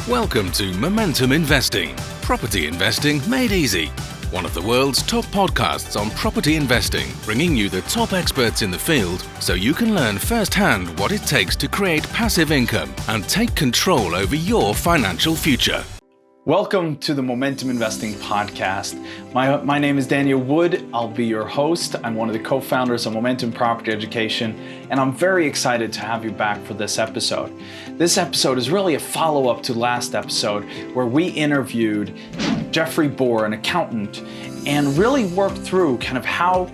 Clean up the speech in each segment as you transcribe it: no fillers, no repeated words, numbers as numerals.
Welcome to Momentum Investing, property investing made easy. One of the world's top podcasts on property investing, bringing you the top experts in the field so you can learn firsthand what it takes to create passive income and take control over your financial future. Welcome to the Momentum Investing Podcast. My name is Daniel Wood. I'll be your host. I'm one of the co-founders of Momentum Property Education, and I'm very excited to have you back for this episode. This episode is really a follow-up to last episode where we interviewed Jeffrey Bor, an accountant, and really worked through kind of how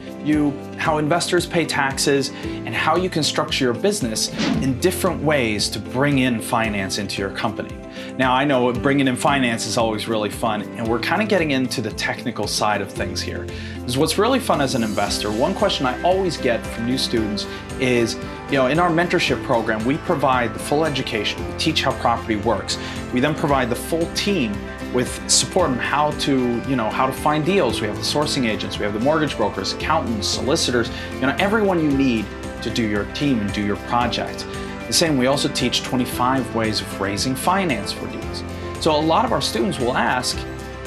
investors pay taxes and how you can structure your business in different ways to bring in finance into your company. Now, I know bringing in finance is always really fun, and we're kind of getting into the technical side of things here. Because what's really fun as an investor, one question I always get from new students is, in our mentorship program, we provide the full education. We teach how property works. We then provide the full team with support on how to find deals. We have the sourcing agents, we have the mortgage brokers, accountants, solicitors, everyone you need to do your team and do your project. The same, we also teach 25 ways of raising finance for deals. So a lot of our students will ask,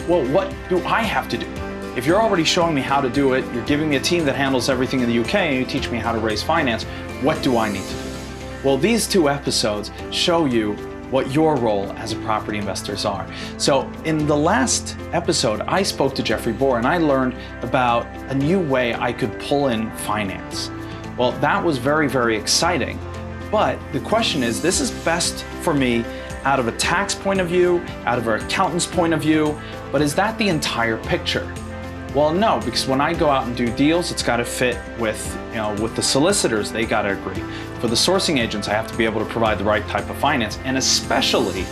well, what do I have to do? If you're already showing me how to do it, you're giving me a team that handles everything in the UK, and you teach me how to raise finance, what do I need to do? Well, these two episodes show you what your role as a property investors are. So in the last episode, I spoke to Jeffrey Bor and I learned about a new way I could pull in finance. Well, that was very, very exciting. But the question is, this is best for me out of a tax point of view, out of an accountant's point of view, but is that the entire picture? Well, no, because when I go out and do deals, it's got to fit with the solicitors, they got to agree. For the sourcing agents, I have to be able to provide the right type of finance, and especially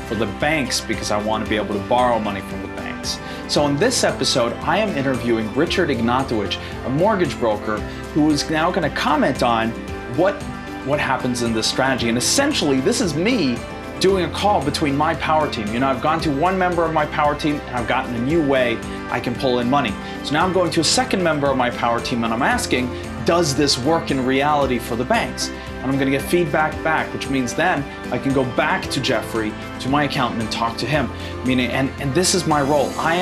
for the banks, because I want to be able to borrow money from the banks. So in this episode, I am interviewing Richard Ignatowicz, a mortgage broker, who is now going to comment on what happens in this strategy. And essentially, this is me doing a call between my power team. I've gone to one member of my power team and I've gotten a new way I can pull in money. So now I'm going to a second member of my power team and I'm asking, does this work in reality for the banks? And I'm going to get feedback back, which means then I can go back to Jeffrey, to my accountant, and talk to him. And this is my role. I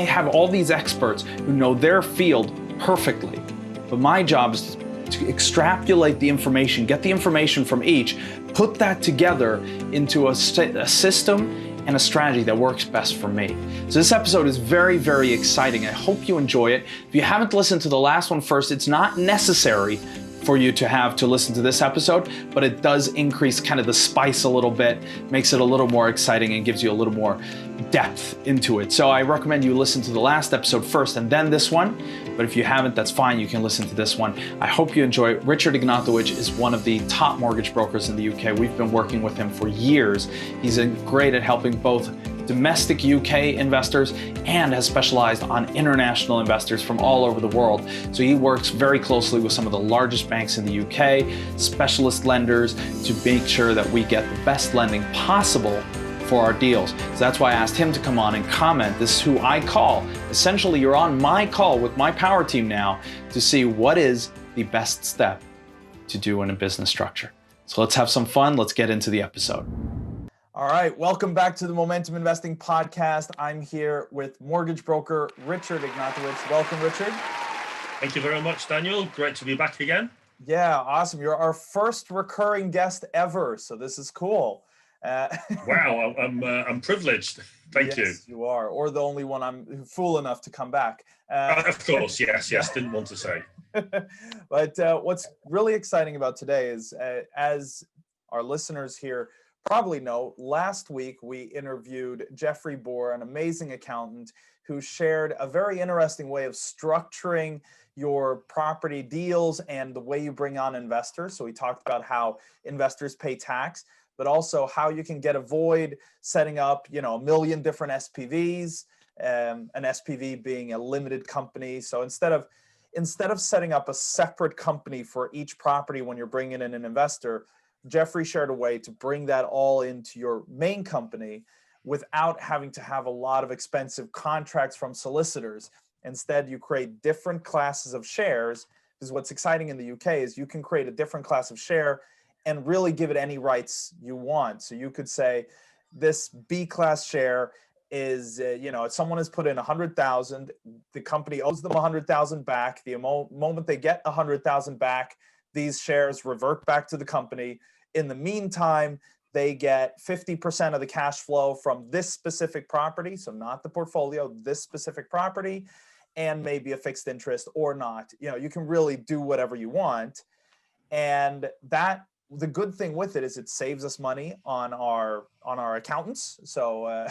have all these experts who know their field perfectly, but my job is to extrapolate the information, get the information from each, put that together into a system and a strategy that works best for me. So this episode is very, very exciting. I hope you enjoy it. If you haven't listened to the last one first, it's not necessary for you to listen to this episode, but it does increase kind of the spice a little bit, makes it a little more exciting and gives you a little more depth into it. So I recommend you listen to the last episode first and then this one. But if you haven't, that's fine. You can listen to this one. I hope you enjoy it. Richard Ignatowicz is one of the top mortgage brokers in the UK. We've been working with him for years. He's great at helping both domestic UK investors and has specialized on international investors from all over the world. So he works very closely with some of the largest banks in the UK, specialist lenders, to make sure that we get the best lending possible for our deals. So that's why I asked him to come on and comment. This is who I call. Essentially, you're on my call with my power team now to see what is the best step to do in a business structure. So let's have some fun. Let's get into the episode. All right, welcome back to the Momentum Investing Podcast. I'm here with mortgage broker Richard Ignatowicz. Welcome, Richard. Thank you very much, Daniel. Great to be back again. Yeah, awesome. You're our first recurring guest ever, so this is cool. Wow, I'm privileged. Thank you. Yes, you are, or the only one I'm fool enough to come back. Of course, yes. Didn't want to say. But what's really exciting about today is, as our listeners here probably know, last week we interviewed Jeffrey Bor, an amazing accountant who shared a very interesting way of structuring your property deals and the way you bring on investors. So we talked about how investors pay tax, but also how you can avoid setting up, a million different SPVs, an SPV being a limited company. So instead of setting up a separate company for each property when you're bringing in an investor, Jeffrey shared a way to bring that all into your main company without having to have a lot of expensive contracts from solicitors. Instead, you create different classes of shares Because what's exciting in the UK is you can create a different class of share and really give it any rights you want. So you could say this B class share is, if someone has put in 100,000, the company owes them 100,000 back. The moment they get 100,000 back, these shares revert back to the company. In the meantime, they get 50% of the cash flow from this specific property, so not the portfolio, this specific property, and maybe a fixed interest or not. You can really do whatever you want. And the good thing with it is it saves us money on our accountants. So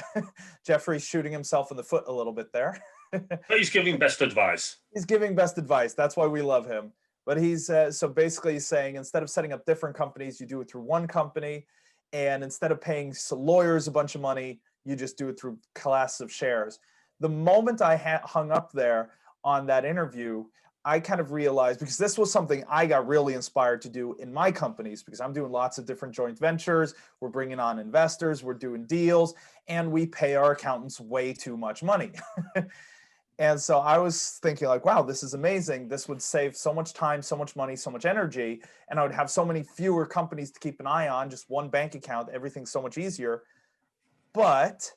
Jeffrey's shooting himself in the foot a little bit there. But he's giving best advice. He's giving best advice. That's why we love him. But he's so basically he's saying instead of setting up different companies, you do it through one company. And instead of paying lawyers a bunch of money, you just do it through class of shares. The moment I hung up there on that interview, I kind of realized, because this was something I got really inspired to do in my companies, because I'm doing lots of different joint ventures. We're bringing on investors, we're doing deals, and we pay our accountants way too much money. And so I was thinking like, wow, this is amazing. This would save so much time, so much money, so much energy. And I would have so many fewer companies to keep an eye on, just one bank account, everything's so much easier. But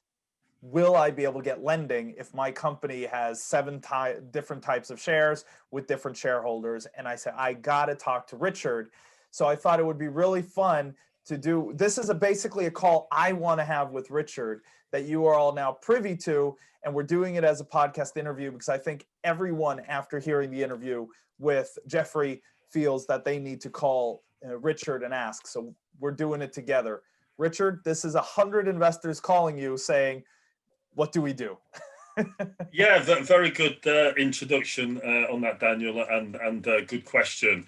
will I be able to get lending if my company has 7 different types of shares with different shareholders? And I said, I got to talk to Richard. So I thought it would be really fun to do. This is basically a call I want to have with Richard that you are all now privy to. And we're doing it as a podcast interview because I think everyone, after hearing the interview with Jeffrey, feels that they need to call Richard and ask. So we're doing it together. Richard, this is 100 investors calling you saying, what do we do? Yeah, very good introduction on that, Daniel, and good question.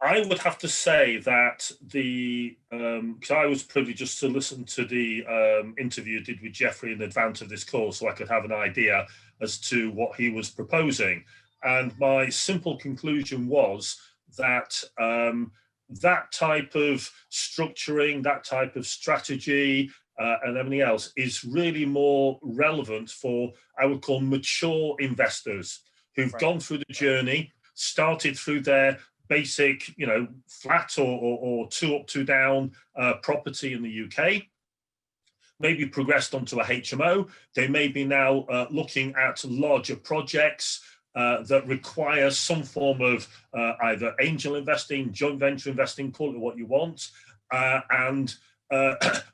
I would have to say that because I was privileged just to listen to the interview you did with Jeffrey in advance of this call, so I could have an idea as to what he was proposing. And my simple conclusion was that that type of structuring, that type of strategy, and everything else is really more relevant for, I would call, mature investors who've gone through the journey, started through their basic, flat or 2 up, 2 down property in the UK, maybe progressed onto a HMO. They may be now looking at larger projects that require some form of either angel investing, joint venture investing, call it what you want.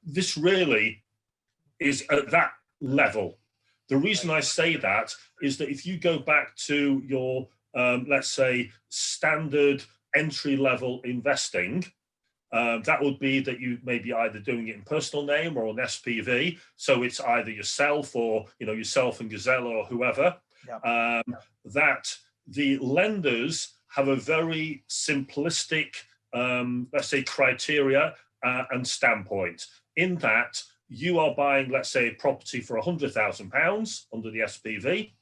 This really is at that level. The reason I say that is that if you go back to your, let's say, standard entry-level investing, that would be that you may be either doing it in personal name or an SPV. So it's either yourself or, yourself and Gazelle or whoever. Yeah. That the lenders have a very simplistic, let's say, criteria and standpoint, in that you are buying, let's say, a property for £100,000 under the SPV.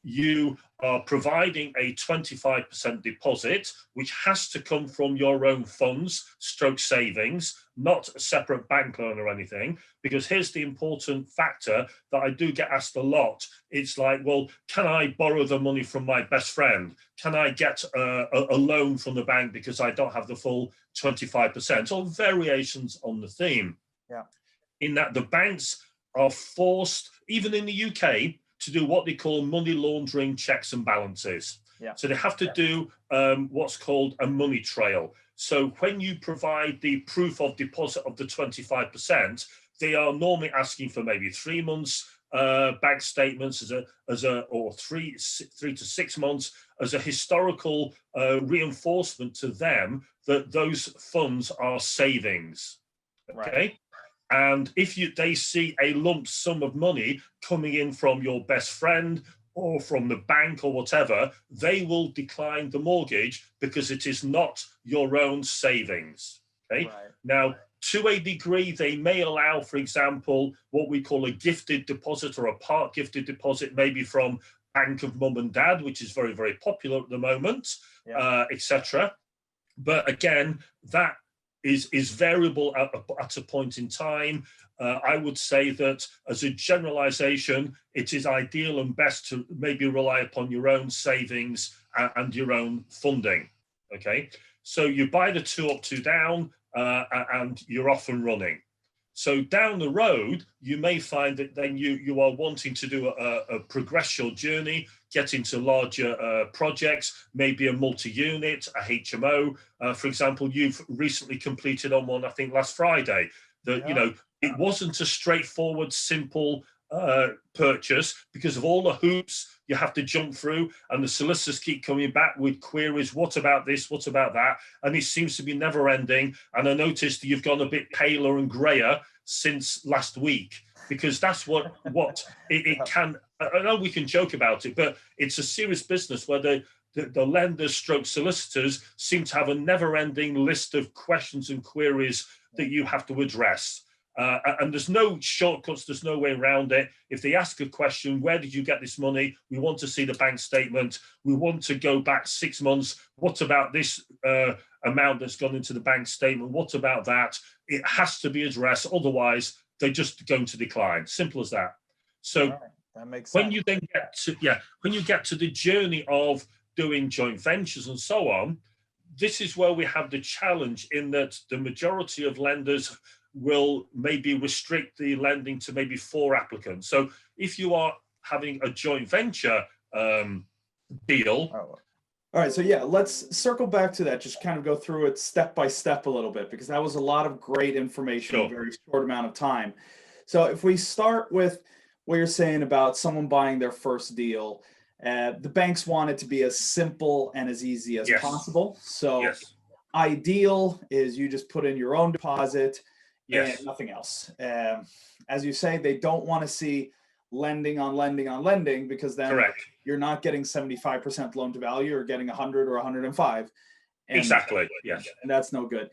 You are providing a 25% deposit, which has to come from your own funds, stroke savings, not a separate bank loan or anything. Because here's the important factor that I do get asked a lot. It's like, well, can I borrow the money from my best friend? Can I get a loan from the bank because I don't have the full 25%? Or variations on the theme. Yeah. In that the banks are forced, even in the UK, to do what they call money laundering checks and balances. Yeah. So they have to do what's called a money trail. So when you provide the proof of deposit of the 25%, they are normally asking for maybe 3 months bank statements or 3 to 6 months as a historical reinforcement to them that those funds are savings. Okay. Right. And if they see a lump sum of money coming in from your best friend or from the bank or whatever, they will decline the mortgage because it is not your own savings. Okay. Right. Now, to a degree, they may allow, for example, what we call a gifted deposit or a part gifted deposit, maybe from Bank of Mum and Dad, which is very, very popular at the moment, etc. But again, that is variable at a point in time. I would say that as a generalization, it is ideal and best to maybe rely upon your own savings and your own funding. Okay, so you buy the 2 up, 2 down, and you're off and running. So down the road, you may find that then you are wanting to do a progression journey, get into larger projects, maybe a multi-unit, a HMO. For example, you've recently completed on one, I think last Friday, that, it wasn't a straightforward, simple purchase because of all the hoops you have to jump through, and the solicitors keep coming back with queries. What about this? What about that? And it seems to be never ending. And I noticed you've gone a bit paler and grayer since last week, because that's what it can. I know we can joke about it, but it's a serious business where the lenders stroke solicitors seem to have a never-ending list of questions and queries that you have to address. And there's no shortcuts, there's no way around it. If they ask a question, where did you get this money? We want to see the bank statement. We want to go back 6 months. What about this amount that's gone into the bank statement? What about that? It has to be addressed. Otherwise, they're just going to decline. Simple as that. So right. That makes sense. When you then get to the journey of doing joint ventures and so on, this is where we have the challenge in that the majority of lenders will maybe restrict the lending to maybe 4 applicants. So if you are having a joint venture deal. All right, so let's circle back to that, just kind of go through it step by step a little bit, because that was a lot of great information in a very short amount of time. So if we start with what you're saying about someone buying their first deal, the banks want it to be as simple and as easy as possible. So ideal is you just put in your own deposit, and nothing else. As you say, they don't want to see lending on lending on lending, because then you're not getting 75% loan to value, you're getting 100 or 105. Exactly. Yes. And that's no good.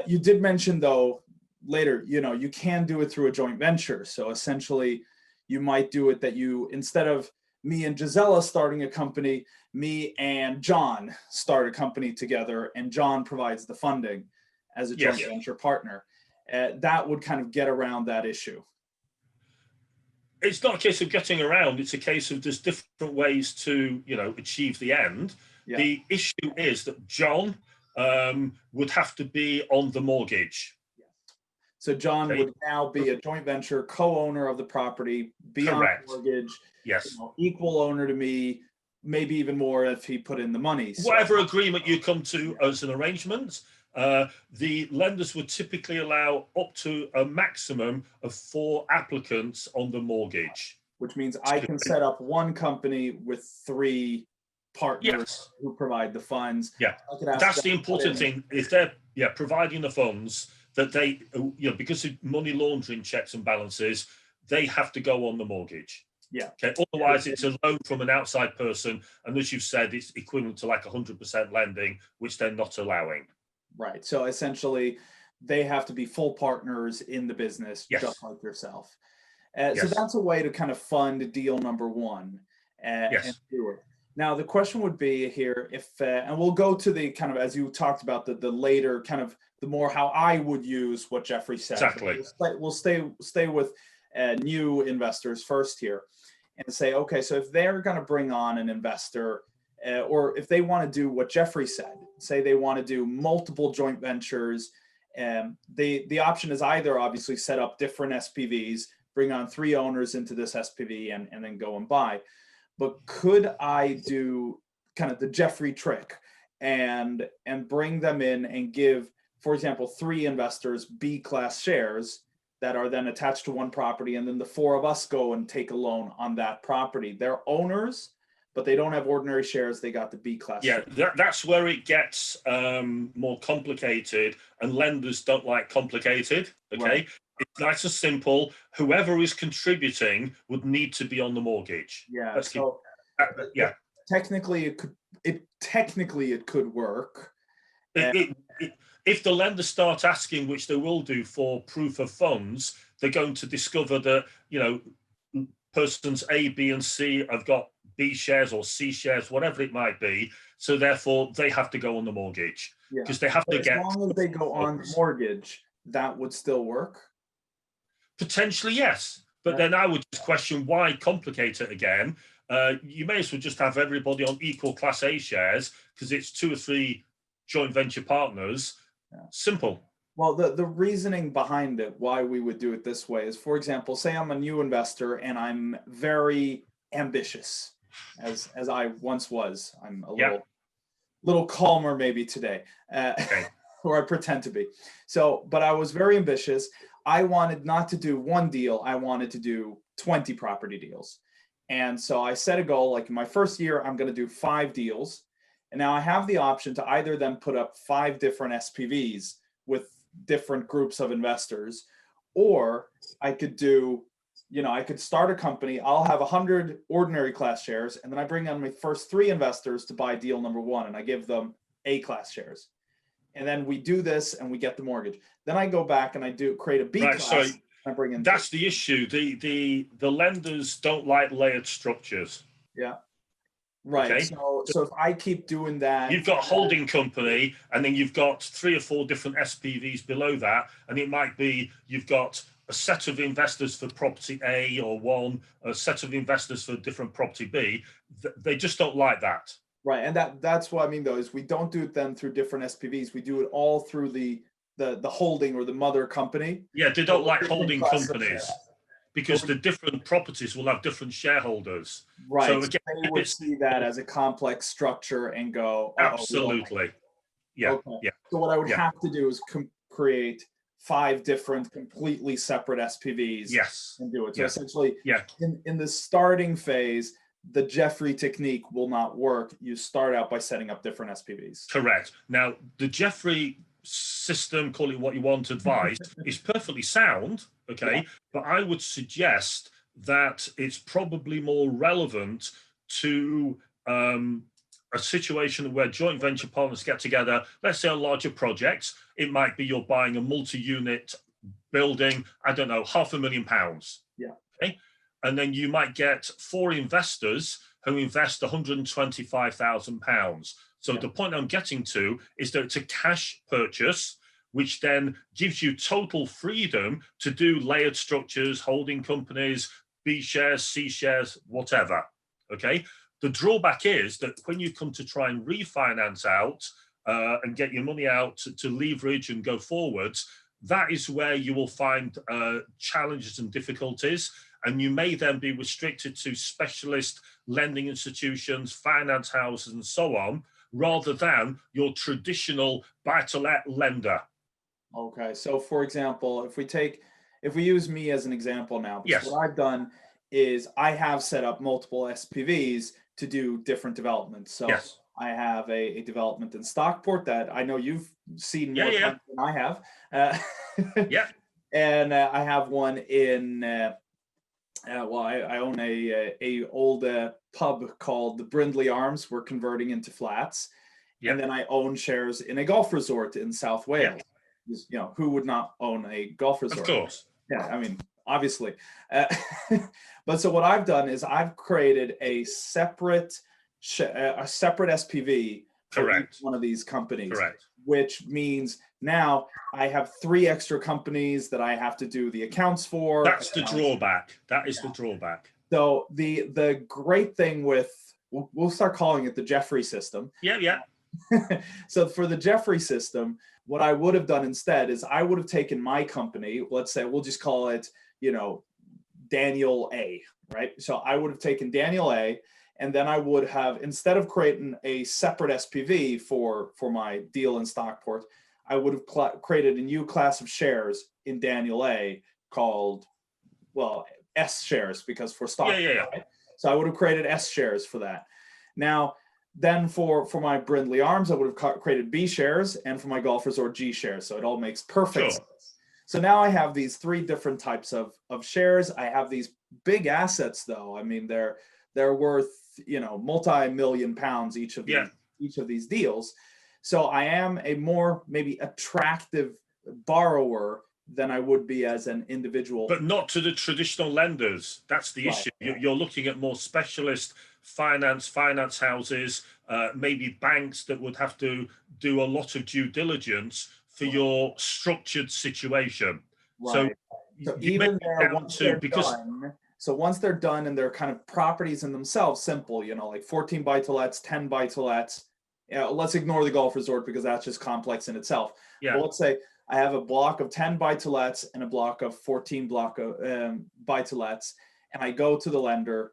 You did mention though later, you can do it through a joint venture. So essentially you might do it that instead of me and Gisela starting a company, me and John start a company together, and John provides the funding as a joint venture partner. That would kind of get around that issue. It's not a case of getting around. It's a case of there's different ways to, achieve the end. Yeah. The issue is that John would have to be on the mortgage. So John would now be a joint venture co-owner of the property, be on the mortgage, equal owner to me, maybe even more if he put in the money. So, whatever agreement you come to as an arrangement, the lenders would typically allow up to a maximum of 4 applicants on the mortgage. Which means I can set up one company with 3 partners who provide the funds. Yeah, that's the important thing. If they're providing the funds, that they, because of money laundering checks and balances, they have to go on the mortgage. Yeah. Okay. Otherwise, it's a loan from an outside person, and as you've said, it's equivalent to like 100% lending, which they're not allowing. Right. So essentially, they have to be full partners in the business, just like yourself. So that's a way to kind of fund deal number 1 and do it. Now, the question would be here, if, and we'll go to the kind of, as you talked about, the later kind of the more how I would use what Jeffrey said. Exactly. We'll stay with new investors first here and say, okay, so if they're going to bring on an investor, or if they want to do what Jeffrey said, say they want to do multiple joint ventures, the option is either obviously set up different SPVs, bring on 3 owners into this SPV and then go and buy. But could I do kind of the Jeffrey trick and bring them in and give, for example, 3 investors B-class shares that are then attached to one property, and then the 4 of us go and take a loan on that property? They're owners, but they don't have ordinary shares. They got the B-class. Yeah, that's where it gets more complicated, and lenders don't like complicated. Okay, right. It's nice and simple. Whoever is contributing would need to be on the mortgage. Yeah. Technically, it could work. If the lenders start asking, which they will do, for proof of funds, they're going to discover that persons A, B, and C have got B shares or C shares, whatever it might be. So therefore, they have to go on the mortgage because they have to get. As long as they go on the mortgage, that would still work? Potentially, yes. But then I would just question, why complicate it again? You may as well just have everybody on equal Class A shares because it's 2 or 3 joint venture partners. Simple. Well, the reasoning behind it, why we would do it this way is, for example, say I'm a new investor and I'm very ambitious, as I once was. I'm a little calmer maybe today, or I pretend to be. So, but I was very ambitious. I wanted not to do one deal. I wanted to do 20 property deals. And so I set a goal, like in my first year, I'm going to do 5 deals. And now I have the option to either then put up 5 different SPVs with different groups of investors, or I could do, I could start a company. I'll have 100 ordinary class shares, and then I bring on my first 3 investors to buy deal number 1, and I give them A class shares. And then we do this and we get the mortgage. Then I go back and I create a B class. So I bring in. That's the issue. The lenders don't like layered structures. Yeah. Right. Okay. So if I keep doing that, you've got a holding company, and then you've got 3 or 4 different SPVs below that, and it might be you've got a set of investors for property A or 1, a set of investors for different property B. They just don't like that. Right, and that's what I mean though, is we don't do it then through different SPVs. We do it all through the holding or the mother company. Yeah, they don't like holding companies because the different properties will have different shareholders. Right, so again, they would see that as a complex structure and go, absolutely. Yeah, okay. Yeah. So what I would have to do is create 5 different completely separate SPVs. Yes. And do it. So essentially, in the starting phase, the Jeffrey technique will not work. You start out by setting up different SPVs. Correct. Now, the Jeffrey system, call it what you want, advice, is perfectly sound, okay? But I would suggest that it's probably more relevant to a situation where joint venture partners get together, let's say on larger projects. It might be you're buying a multi-unit building, I don't know, £500,000. Yeah. Okay. And then you might get 4 investors who invest £125,000. So the point I'm getting to is that it's a cash purchase, which then gives you total freedom to do layered structures, holding companies, B shares, C shares, whatever. Okay. The drawback is that when you come to try and refinance out and get your money out to leverage and go forwards, that is where you will find challenges and difficulties. And you may then be restricted to specialist lending institutions, finance houses, and so on, rather than your traditional buy-to-let lender. Okay, so for example, if we use me as an example now, because what I've done is I have set up multiple SPVs to do different developments. So I have a development in Stockport that I know you've seen more than I have. And I have one in. I own a old pub called the Brindley Arms. We're converting into flats, and then I own shares in a golf resort in South Wales. Who would not own a golf resort? Of course. Yeah, I mean, obviously. But so what I've done is I've created a separate SPV for each one of these companies. Correct. Which means now I have 3 extra companies that I have to do the accounts for. That's the drawback. That is the drawback. So the great thing with, we'll start calling it the Jeffrey system. Yeah. So for the Jeffrey system, what I would have done instead is I would have taken my company, let's say, we'll just call it, Daniel A, right? So I would have taken Daniel A, and then I would have, instead of creating a separate SPV for my deal in Stockport, I would have created a new class of shares in Daniel A called, S shares, because for Stockport. Right? So I would have created S shares for that. Now, then for my Brindley Arms, I would have created B shares, and for my golf resort, G shares. So it all makes perfect sense. So now I have these 3 different types of shares. I have these big assets, though. I mean, they're worth, multi-million pounds each of these deals. So I am a more maybe attractive borrower than I would be as an individual. But not to the traditional lenders. That's the issue. You're looking at more specialist finance houses, maybe banks that would have to do a lot of due diligence for your structured situation. Right. So you even may there, down to, because once they're done and they're kind of properties in themselves, simple, like 14 buy-to-lets, 10 buy-to-lets. Let's ignore the golf resort because that's just complex in itself. Yeah. But let's say I have a block of 10 buy-to-lets and a block of 14 buy-to-lets, and I go to the lender.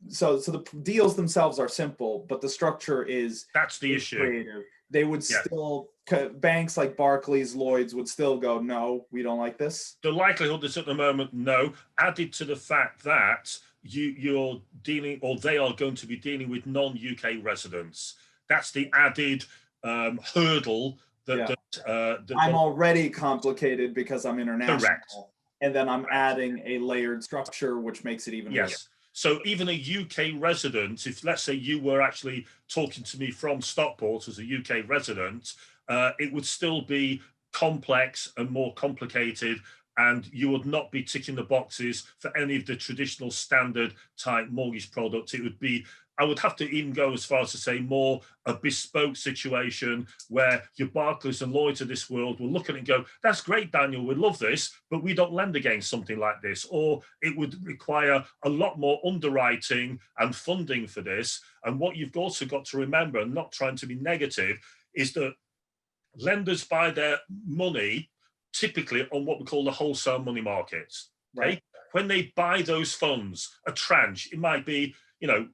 So the deals themselves are simple, but the structure that's the issue. Creative. They would still, banks like Barclays, Lloyd's would still go, no, we don't like this. The likelihood is at the moment, no, added to the fact that you're dealing, or they are going to be dealing with non-UK residents. That's the added hurdle that I'm already complicated because I'm international. Correct. And then I'm adding a layered structure, which makes it even worse. So even a UK resident, if let's say you were actually talking to me from Stockport as a UK resident, it would still be complex and more complicated, and you would not be ticking the boxes for any of the traditional standard type mortgage products. It would be, I would have to even go as far as to say, more a bespoke situation where your Barclays and Lloyds of this world will look at it and go, that's great, Daniel, we love this, but we don't lend against something like this. Or it would require a lot more underwriting and funding for this. And what you've also got to remember, and not trying to be negative, is that lenders buy their money typically on what we call the wholesale money markets. Okay? Right. When they buy those funds, a tranche, it might be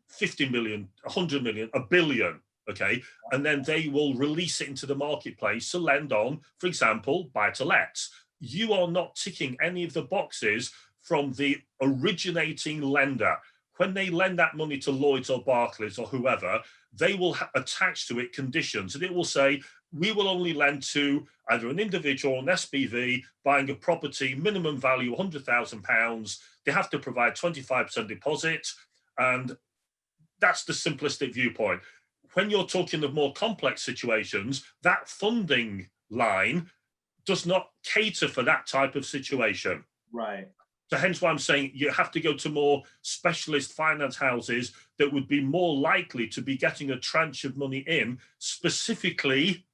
50 million, 100 million, a billion, okay? And then they will release it into the marketplace to lend on, for example, buy-to-lets. You are not ticking any of the boxes from the originating lender. When they lend that money to Lloyds or Barclays or whoever, they will attach to it conditions, and it will say, we will only lend to either an individual or an SPV buying a property, minimum value £100,000. They have to provide 25% deposit. And that's the simplistic viewpoint. When you're talking of more complex situations, that funding line does not cater for that type of situation. Right. So hence why I'm saying you have to go to more specialist finance houses that would be more likely to be getting a tranche of money in specifically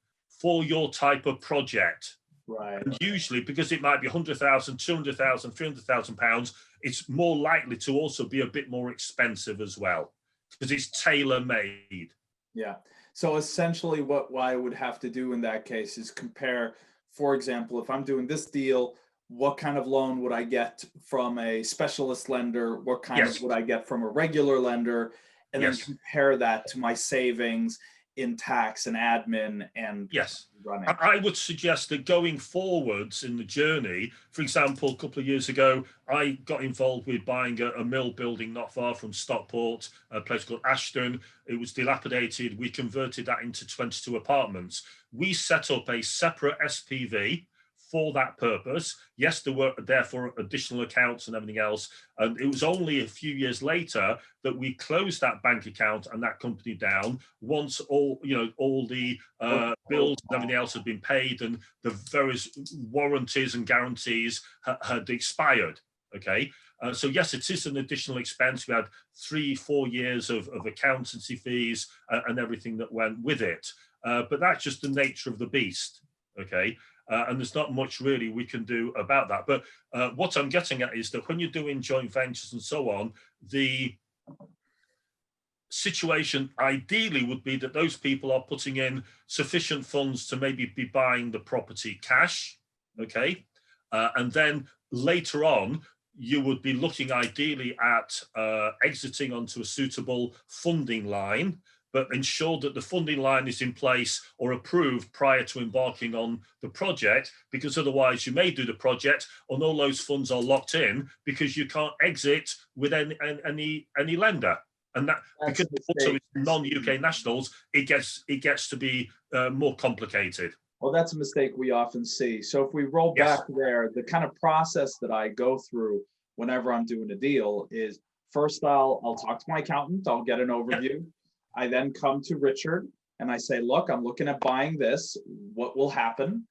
for your type of project. Right. And usually, because it might be 100,000, 200,000, 300,000 pounds, it's more likely to also be a bit more expensive as well, because it's tailor-made. Yeah. So essentially what I would have to do in that case is compare, for example, if I'm doing this deal, what kind of loan would I get from a specialist lender? What kind of would I get from a regular lender? And then compare that to my savings in tax and admin and running. I would suggest that going forwards in the journey, for example, a couple of years ago, I got involved with buying a mill building not far from Stockport, a place called Ashton. It was dilapidated. We converted that into 22 apartments. We set up a separate SPV for that purpose. Yes, there were therefore additional accounts and everything else. And it was only a few years later that we closed that bank account and that company down once all the bills and everything else had been paid and the various warranties and guarantees had expired. Okay. So yes, it is an additional expense. We had 3-4 years of accountancy fees and everything that went with it. But that's just the nature of the beast. Okay. And there's not much really we can do about that. But what I'm getting at is that when you're doing joint ventures and so on, the situation ideally would be that those people are putting in sufficient funds to maybe be buying the property cash, okay? And then later on, you would be looking ideally at exiting onto a suitable funding line, but ensure that the funding line is in place or approved prior to embarking on the project, because otherwise you may do the project and all those funds are locked in because you can't exit with any lender. And that, because also it's non-UK nationals, it gets to be more complicated. Well, that's a mistake we often see. So if we roll back there, the kind of process that I go through whenever I'm doing a deal is first I'll talk to my accountant, I'll get an overview. I then come to Richard and I say, look, I'm looking at buying this. What will happen?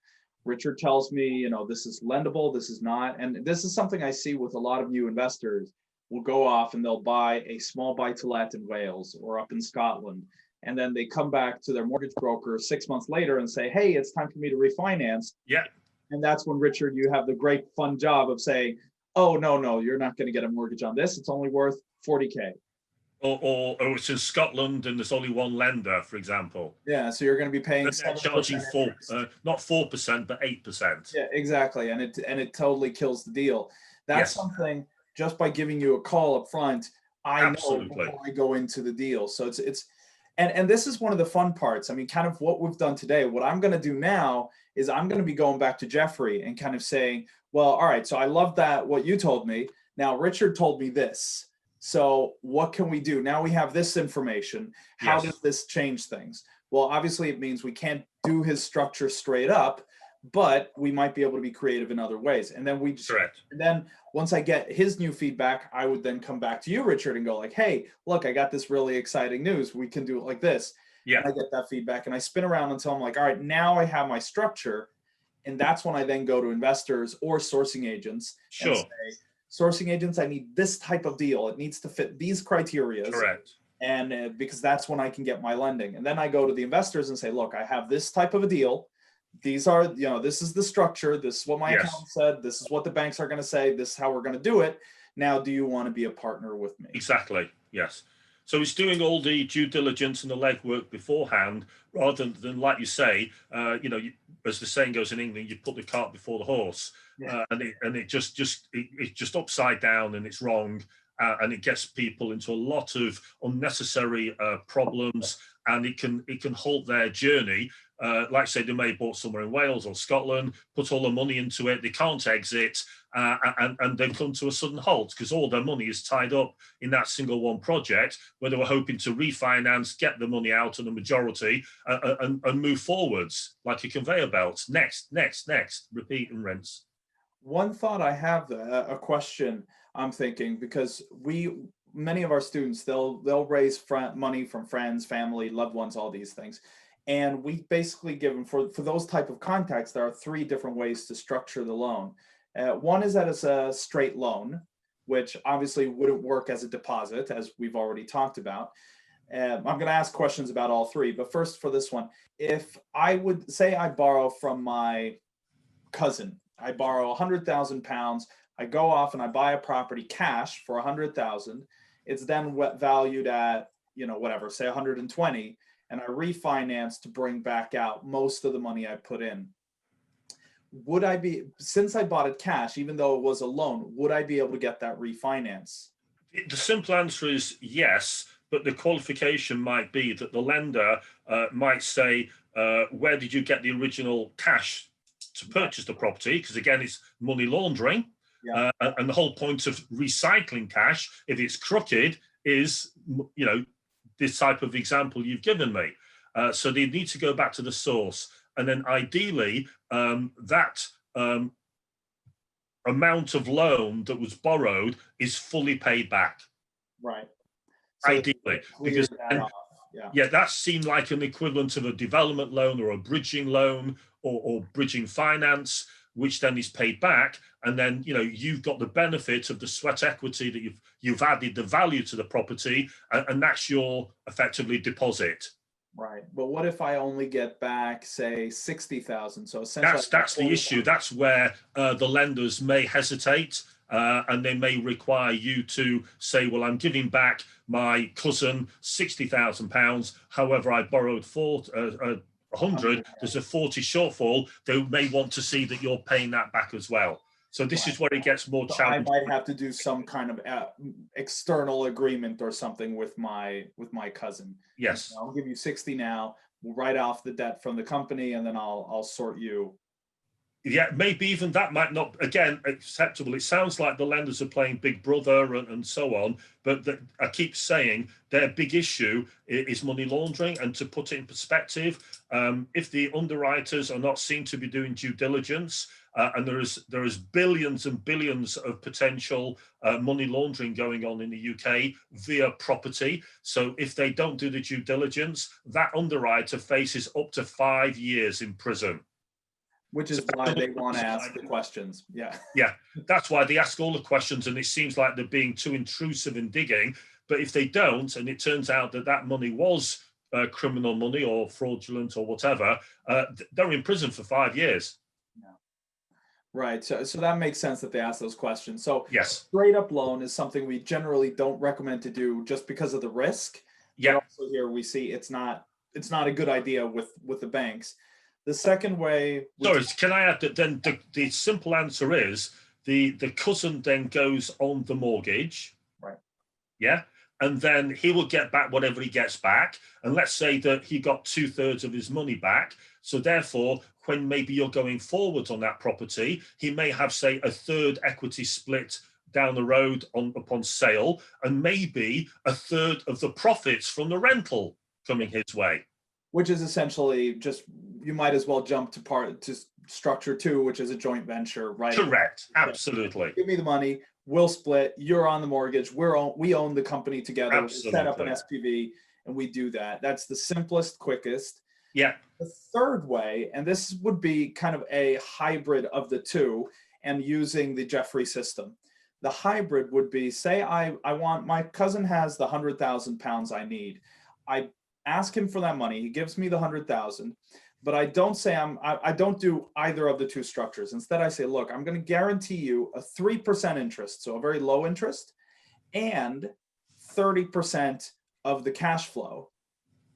Richard tells me, this is lendable, this is not. And this is something I see with a lot of new investors. will go off and they'll buy a small buy-to-let in Wales or up in Scotland. And then they come back to their mortgage broker 6 months later and say, hey, it's time for me to refinance. Yeah. And that's when, Richard, you have the great fun job of saying, oh, no, you're not going to get a mortgage on this. It's only worth 40K. Or it's in Scotland and there's only one lender, for example. Yeah, so you're going to be paying charging not 4%, but 8%. Yeah, exactly, and it totally kills the deal. That's something, just by giving you a call up front, I know before I go into the deal. So it's and this is one of the fun parts. I mean, kind of what we've done today. What I'm going to do now is I'm going to be going back to Jeffrey and kind of saying, well, all right, so I love that what you told me. Now Richard told me this. So what can we do? Now we have this information. How does this change things? Well, obviously it means we can't do his structure straight up, but we might be able to be creative in other ways. And then and then once I get his new feedback, I would then come back to you, Richard, and go like, hey, look, I got this really exciting news. We can do it like this. Yeah. And I get that feedback and I spin around until I'm like, all right, now I have my structure. And that's when I then go to investors or sourcing agents. Sure. And say, sourcing agents, I need this type of deal. It needs to fit these criteria. Correct. And because that's when I can get my lending. And then I go to the investors and say, look, I have this type of a deal. These are, this is the structure. This is what my accountant said. This is what the banks are going to say. This is how we're going to do it. Now, do you want to be a partner with me? Exactly. Yes. So it's doing all the due diligence and the legwork beforehand, rather than, like you say, as the saying goes in England, you put the cart before the horse, and it just upside down and it's wrong, and it gets people into a lot of unnecessary problems, and it can halt their journey. Like say, they may have bought somewhere in Wales or Scotland, put all the money into it, they can't exit, and then come to a sudden halt because all their money is tied up in that single one project where they were hoping to refinance, get the money out of the majority, and move forwards like a conveyor belt. Next, repeat and rinse. One thought I have, a question I'm thinking, because many of our students, they'll raise money from friends, family, loved ones, all these things. And we basically give them, for those type of contacts, there are 3 different ways to structure the loan. One is that it's a straight loan, which obviously wouldn't work as a deposit, as we've already talked about. I'm going to ask questions about all 3, but first for this one, if I would say I borrow from my cousin, I borrow 100,000 pounds, I go off and I buy a property cash for 100,000. It's then valued at, whatever, say 120. And I refinance to bring back out most of the money I put in. Would I be, since I bought it cash, even though it was a loan, would I be able to get that refinance? The simple answer is yes, but the qualification might be that the lender might say, where did you get the original cash to purchase the property? Because again, it's money laundering. Yeah. And the whole point of recycling cash, if it's crooked, is, this type of example you've given me. So they need to go back to the source. And then ideally, that amount of loan that was borrowed is fully paid back. Right. So ideally. Because that seemed like an equivalent of a development loan or a bridging loan or bridging finance, which then is paid back. And then, you've got the benefit of the sweat equity that you've added the value to the property, and that's your effectively deposit. Right. But what if I only get back, say, 60,000? So essentially that's the issue. That's where the lenders may hesitate, and they may require you to say, well, I'm giving back my cousin £60,000. However, I borrowed 100. There's a 40 shortfall. They may want to see that you're paying that back as well. So this is where it gets more challenging. I might have to do some kind of external agreement or something with my cousin. Yes. I'll give you 60 now. We'll write off the debt from the company, and then I'll sort you. Yeah, maybe even that might not, again, acceptable. It sounds like the lenders are playing Big Brother and so on, but I keep saying their big issue is money laundering. And to put it in perspective, if the underwriters are not seen to be doing due diligence, and there is billions and billions of potential money laundering going on in the UK via property. So if they don't do the due diligence, that underwriter faces up to 5 years in prison. Which is why they want to ask the questions. Yeah. Yeah, that's why they ask all the questions, and it seems like they're being too intrusive in digging. But if they don't, and it turns out that that money was criminal money or fraudulent or whatever, they're in prison for 5 years. Yeah. Right. So that makes sense that they ask those questions. So yes, straight up loan is something we generally don't recommend to do just because of the risk. Yeah. But also here we see it's not a good idea with the banks. The second way. Sorry, can I add that then the simple answer is the cousin then goes on the mortgage. Right. Yeah. And then he will get back whatever he gets back. And let's say that he got 2/3 of his money back. So therefore, when maybe you're going forward on that property, he may have, say, a third equity split down the road upon sale, and maybe a third of the profits from the rental coming his way. Which is essentially just, you might as well jump to structure 2, which is a joint venture, right? Correct. Absolutely. Give me the money, we'll split, you're on the mortgage, we own the company together. Absolutely. We set up an SPV and we do that. That's the simplest, quickest. Yeah. The third way, and this would be kind of a hybrid of the two and using the Jeffrey system. The hybrid would be, say I want, my cousin has the 100,000 pounds I need. I ask him for that money. He gives me the 100,000, but I don't say I don't do either of the two structures. Instead, I say, look, I'm going to guarantee you a 3% interest, so a very low interest, and 30% of the cash flow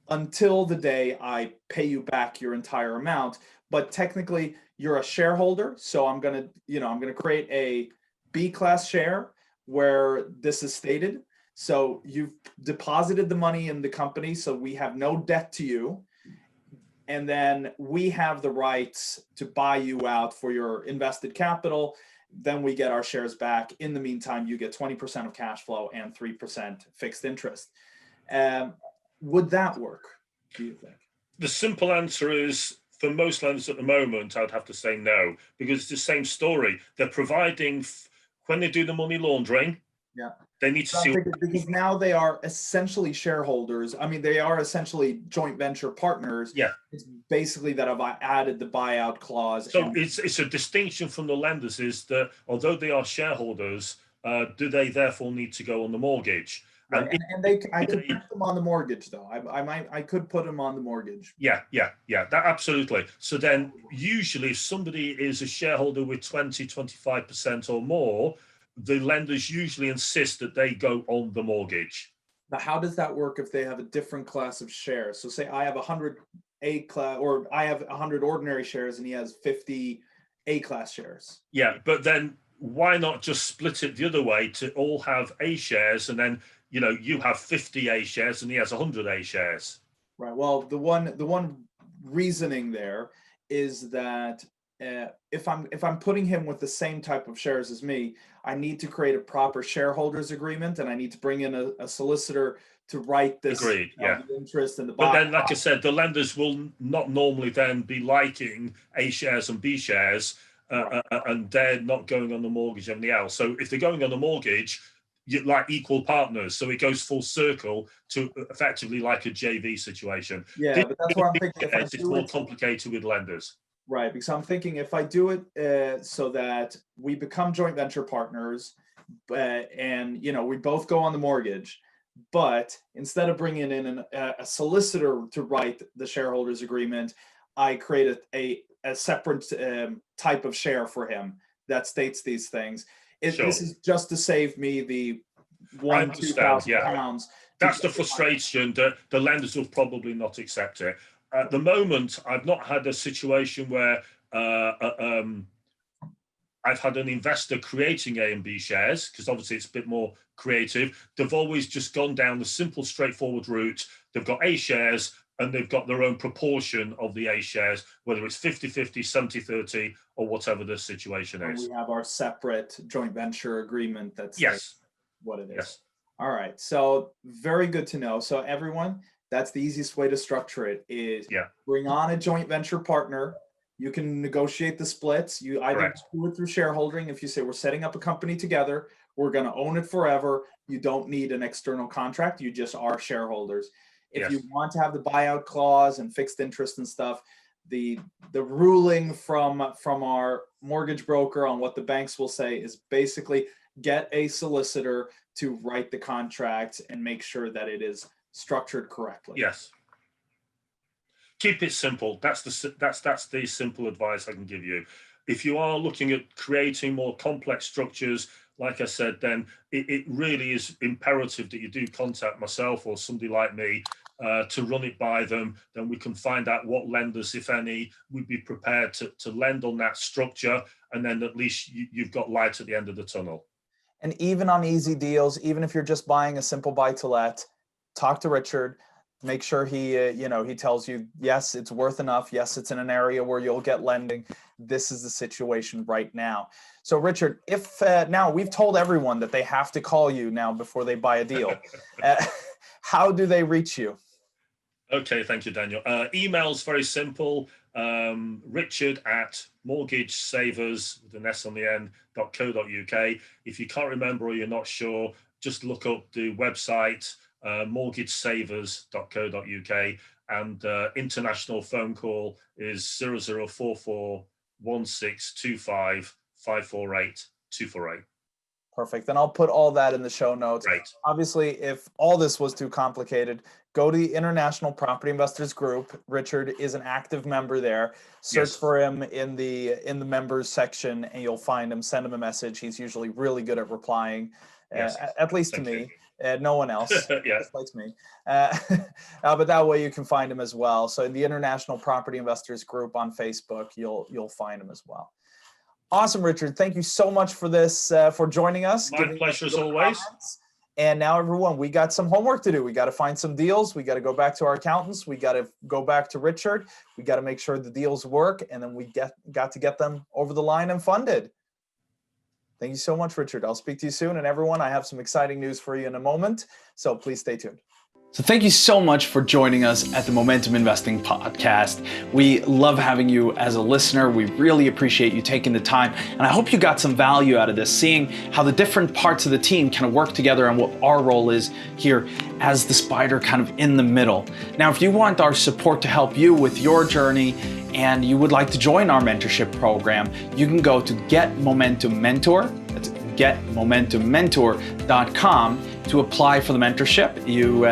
until the day I pay you back your entire amount. But technically, you're a shareholder, so I'm going to create a B-class share where this is stated. So you've deposited the money in the company, so we have no debt to you. And then we have the rights to buy you out for your invested capital. Then we get our shares back. In the meantime, you get 20% of cash flow and 3% fixed interest. Would that work, do you think? The simple answer is, for most lenders at the moment, I'd have to say no, because it's the same story. They're providing, when they do the money laundering, yeah, they need to see, because now they are essentially shareholders. I mean, they are essentially joint venture partners. Yeah, it's basically that I've added the buyout clause. So it's a distinction from the lenders, is that although they are shareholders, do they therefore need to go on the mortgage? Right. I could put them on the mortgage, though. I could put them on the mortgage. Yeah, that absolutely. So then usually if somebody is a shareholder with 20-25% or more, the lenders usually insist that they go on the mortgage. Now, how does that work if they have a different class of shares? So say I have 100 A class, or I have 100 ordinary shares and he has 50 A class shares. Yeah, but then why not just split it the other way to all have A shares, and then you have 50 A shares and he has 100 A shares. Right. Well, the one reasoning there is that if I'm putting him with the same type of shares as me, I need to create a proper shareholders agreement, and I need to bring in a solicitor to write this. Agreed. Yeah. The interest and the. But then, like I said, the lenders will not normally then be liking A shares and B shares, and they're not going on the mortgage and everything else. So if they're going on the mortgage, you're like equal partners. So it goes full circle to effectively like a JV situation. Yeah, but that's what I'm thinking. It's more complicated with lenders. Right, because I'm thinking if I do it so that we become joint venture partners, and we both go on the mortgage, but instead of bringing in a solicitor to write the shareholders agreement, I create a separate type of share for him that states these things. Sure. This is just to save me the £2,000. That's the frustration that the lenders will probably not accept it. At the moment, I've not had a situation where I've had an investor creating A and B shares, because obviously it's a bit more creative. They've always just gone down the simple, straightforward route. They've got A shares and they've got their own proportion of the A shares, whether it's 50-50, 70-30, or whatever the situation is. We have our separate joint venture agreement. That's what it is. Yes. All right. So very good to know. So everyone, that's the easiest way to structure it is bring on a joint venture partner. You can negotiate the splits. You either do it through shareholding. If you say we're setting up a company together, we're going to own it forever. You don't need an external contract. You just are shareholders. If you want to have the buyout clause and fixed interest and stuff, the ruling from our mortgage broker on what the banks will say is basically get a solicitor to write the contract and make sure that it is structured correctly. Yes. Keep it simple. That's the simple advice I can give you. If you are looking at creating more complex structures, like I said, then it really is imperative that you do contact myself or somebody like me to run it by them. Then we can find out what lenders, if any, would be prepared to lend on that structure. And then at least you've got light at the end of the tunnel. And even on easy deals, even if you're just buying a simple buy-to-let, talk to Richard. Make sure he tells you, yes, it's worth enough. Yes, it's in an area where you'll get lending. This is the situation right now. So Richard, if now we've told everyone that they have to call you now before they buy a deal, how do they reach you? Okay, thank you, Daniel. Email's very simple. Richard at mortgagesavers with an S on the end .co.uk. If you can't remember or you're not sure, just look up the website mortgagesavers.co.uk, and international phone call is 0044 1625 548 248. Perfect. And I'll put all that in the show notes. Great. Obviously, if all this was too complicated, go to the International Property Investors Group. Richard is an active member there. Search for him in the members section and you'll find him. Send him a message. He's usually really good at replying, at least to me. No one else. Yeah. Just likes me. But that way you can find him as well. So in the International Property Investors Group on Facebook, you'll find him as well. Awesome, Richard. Thank you so much for this, for joining us. My pleasure as always. And now, everyone, we got some homework to do. We got to find some deals. We got to go back to our accountants. We got to go back to Richard. We got to make sure the deals work, and then we got to get them over the line and funded. Thank you so much, Richard. I'll speak to you soon. And everyone, I have some exciting news for you in a moment, so please stay tuned. So thank you so much for joining us at the Momentum Investing Podcast. We love having you as a listener. We really appreciate you taking the time. And I hope you got some value out of this, seeing how the different parts of the team kind of work together and what our role is here as the spider kind of in the middle. Now, if you want our support to help you with your journey and you would like to join our mentorship program, you can go to Get Momentum Mentor. That's getmomentummentor.com to apply for the mentorship. You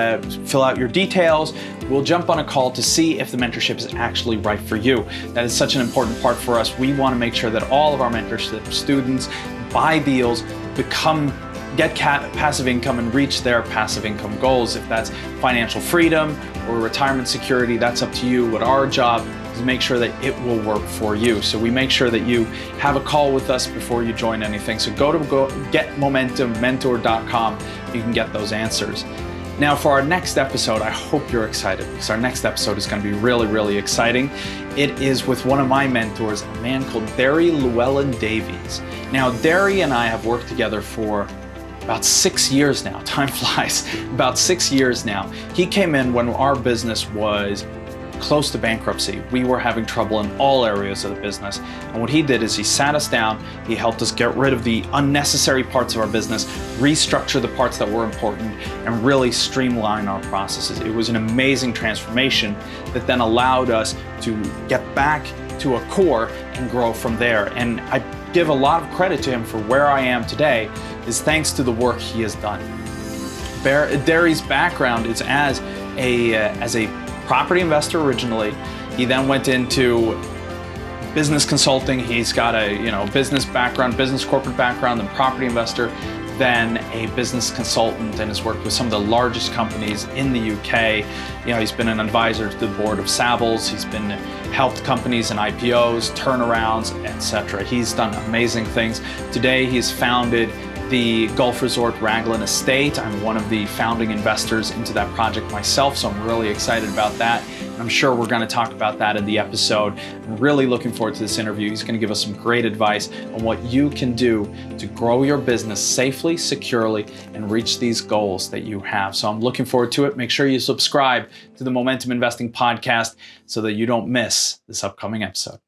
fill out your details. We'll jump on a call to see if the mentorship is actually right for you. That is such an important part for us. We want to make sure that all of our mentorship students buy deals, get passive income and reach their passive income goals. If that's financial freedom or retirement security, that's up to you. What our job is to make sure that it will work for you. So we make sure that you have a call with us before you join anything. So go to getmomentummentor.com. You can get those answers. Now for our next episode, I hope you're excited because our next episode is going to be really, really exciting. It is with one of my mentors, a man called Derry Llewellyn Davies. Now, Derry and I have worked together for about 6 years now. Time flies. About 6 years now. He came in when our business was close to bankruptcy. We were having trouble in all areas of the business. And what he did is he sat us down, he helped us get rid of the unnecessary parts of our business, restructure the parts that were important, and really streamline our processes. It was an amazing transformation that then allowed us to get back to a core and grow from there. And I give a lot of credit to him for where I am today is thanks to the work he has done. Derry's background is as a property investor originally. He then went into business consulting. He's got a business background, business corporate background, then property investor, then a business consultant, and has worked with some of the largest companies in the UK. He's been an advisor to the board of Savills. He's been helped companies in IPOs, turnarounds, etc. He's done amazing things. Today, he's founded the Gulf Resort Raglan Estate. I'm one of the founding investors into that project myself, so I'm really excited about that. And I'm sure we're going to talk about that in the episode. I'm really looking forward to this interview. He's going to give us some great advice on what you can do to grow your business safely, securely, and reach these goals that you have. So I'm looking forward to it. Make sure you subscribe to the Momentum Investing Podcast so that you don't miss this upcoming episode.